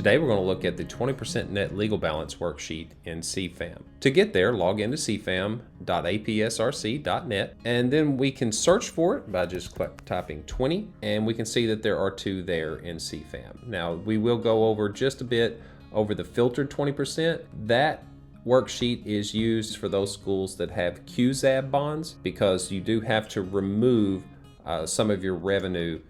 Today we're going to look at the 20% net legal balance worksheet in Cfam. To get there, log into cfam.apsrc.net, and then we can search for it by just typing 20, and we can see that there are two there in Cfam. Now we will go over just a bit over the filtered 20%. That worksheet is used for those schools that have QZAB bonds, because you do have to remove some of your revenue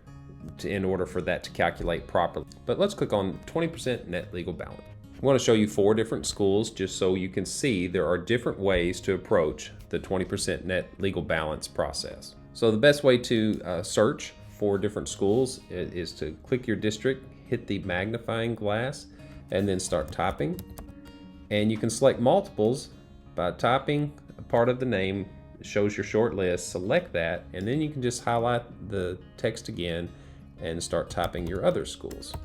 in order for that to calculate properly. But let's click on 20% net legal balance. I want to show you 4 different schools just so you can see there are different ways to approach the 20% net legal balance process. So the best way to search for different schools is to click your district, hit the magnifying glass, and then start typing. And you can select multiples by typing a part of the name. It shows your short list, select that, and then you can just highlight the text again and start typing your other schools.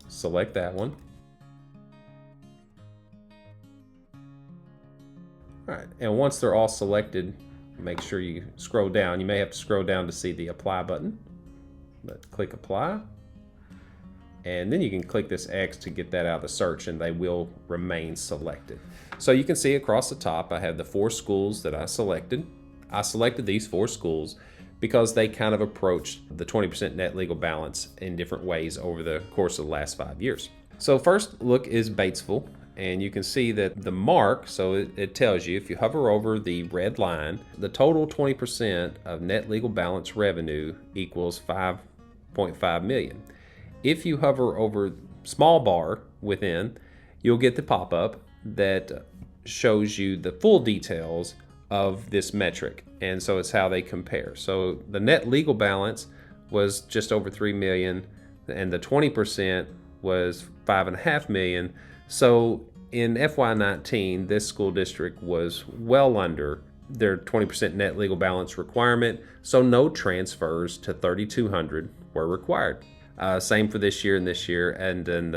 Select that one. All right, and once they're all selected, make sure you scroll down. You may have to scroll down to see the apply button, but click apply. And then you can click this X to get that out of the search, and they will remain selected. So you can see across the top, I have the 4 schools that I selected. I selected these 4 schools because they kind of approached the 20% net legal balance in different ways over the course of the last 5 years. So first look is Batesville, and you can see that the mark, so it tells you if you hover over the red line, the total 20% of net legal balance revenue equals 5.5 million. If you hover over small bar within, you'll get the pop-up that shows you the full details of this metric, and so it's how they compare. So the net legal balance was just over 3 million, and the 20% was 5.5 million. So in FY19, this school district was well under their 20% net legal balance requirement, so no transfers to 3,200 were required. Same for this year and this year, and then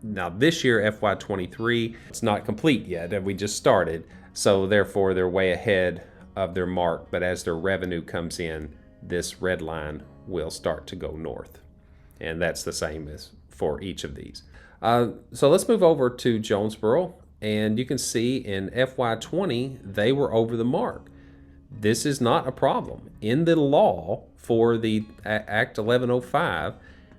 now this year, FY23, it's not complete yet, and we just started, so therefore they're way ahead of their mark, but as their revenue comes in, this red line will start to go north, and that's the same as for each of these. So let's move over to Jonesboro, and you can see in FY20, they were over the mark. This is not a problem. In the law for the Act 1105,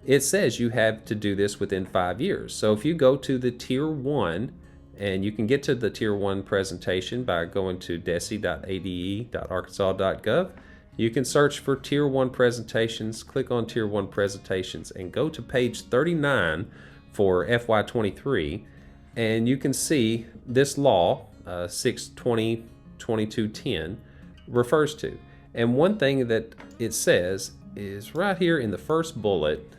it says you have to do this within 5 years. So if you go to the Tier 1, and you can get to the Tier 1 presentation by going to desi.ade.arkansas.gov, you can search for Tier 1 presentations, click on Tier 1 presentations, and go to page 39 for FY23, and you can see this law, 620-2210, refers to. And one thing that it says is right here in the first bullet,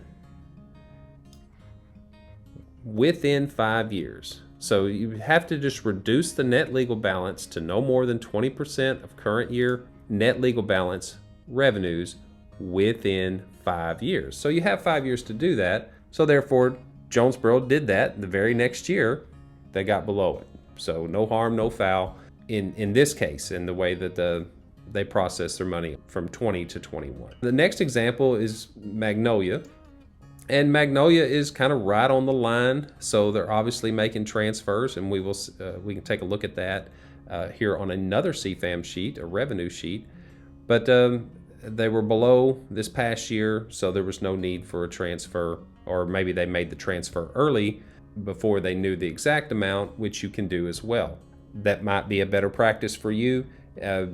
within 5 years. So you have to just reduce the net legal balance to no more than 20% of current year net legal balance revenues within 5 years. So you have 5 years to do that. So therefore, Jonesboro did that. The very next year, they got below it. So no harm, no foul in this case, in the way that they process their money from 20 to 21. The next example is Magnolia. And Magnolia is kind of right on the line, so they're obviously making transfers, and we can take a look at that here on another Cfam sheet, a revenue sheet. But they were below this past year, so there was no need for a transfer, or maybe they made the transfer early before they knew the exact amount, which you can do as well. That might be a better practice for you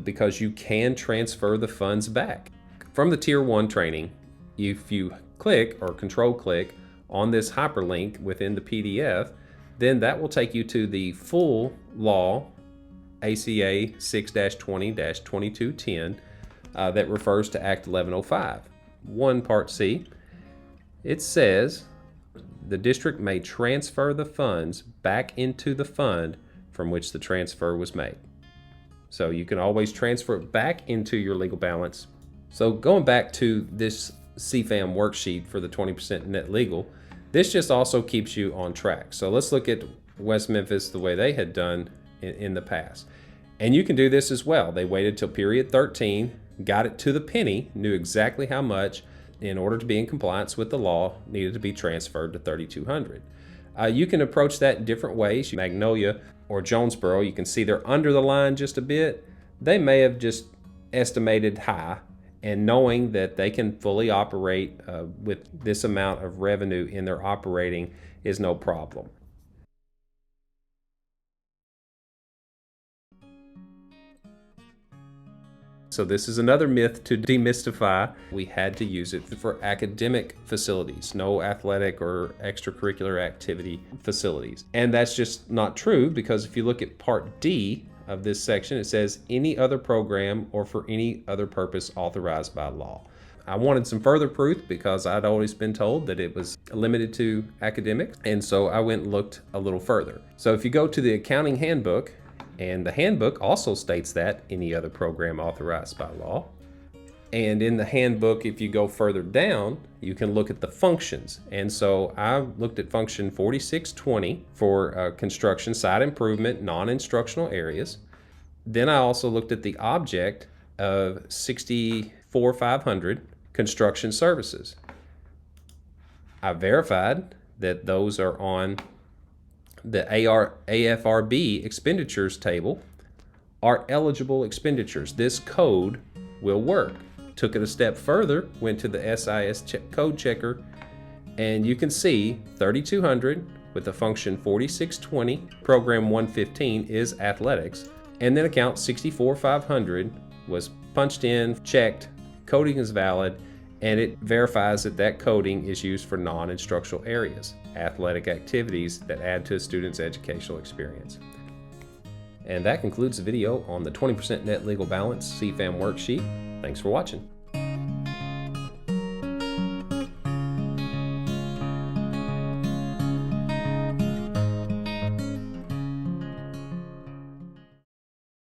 because you can transfer the funds back. From the Tier 1 training, if you click or control click on this hyperlink within the PDF, then that will take you to the full law, ACA 6-20-2210, that refers to Act 1105. 1 Part C, it says the district may transfer the funds back into the fund from which the transfer was made. So you can always transfer it back into your legal balance. So going back to this Cfam worksheet for the 20% net legal, this just also keeps you on track. So let's look at West Memphis the way they had done in the past. And you can do this as well. They waited till period 13, got it to the penny, knew exactly how much. in order to be in compliance with the law, needed to be transferred to 3,200. You can approach that in different ways. Magnolia or Jonesboro, you can see they're under the line just a bit. They may have just estimated high, and knowing that they can fully operate with this amount of revenue in their operating is no problem. So this is another myth to demystify. We had to use it for academic facilities, no athletic or extracurricular activity facilities. And that's just not true, because if you look at Part D of this section, it says any other program or for any other purpose authorized by law. I wanted some further proof because I'd always been told that it was limited to academics, and so I went and looked a little further. So if you go to the Accounting Handbook, and the handbook also states that any other program authorized by law. And in the handbook, if you go further down, you can look at the functions. And so I looked at function 4620 for construction, site improvement, non-instructional areas. Then I also looked at the object of 64500, construction services. I verified that those are on the AFRB expenditures table, are eligible expenditures. This code will work. Took it a step further, went to the SIS Code Checker, and you can see 3,200 with the function 4620, program 115 is athletics, and then account 64500 was punched in, checked, coding is valid, and it verifies that that coding is used for non-instructional areas, athletic activities that add to a student's educational experience. And that concludes the video on the 20% net legal balance Cfam worksheet. Thanks for watching.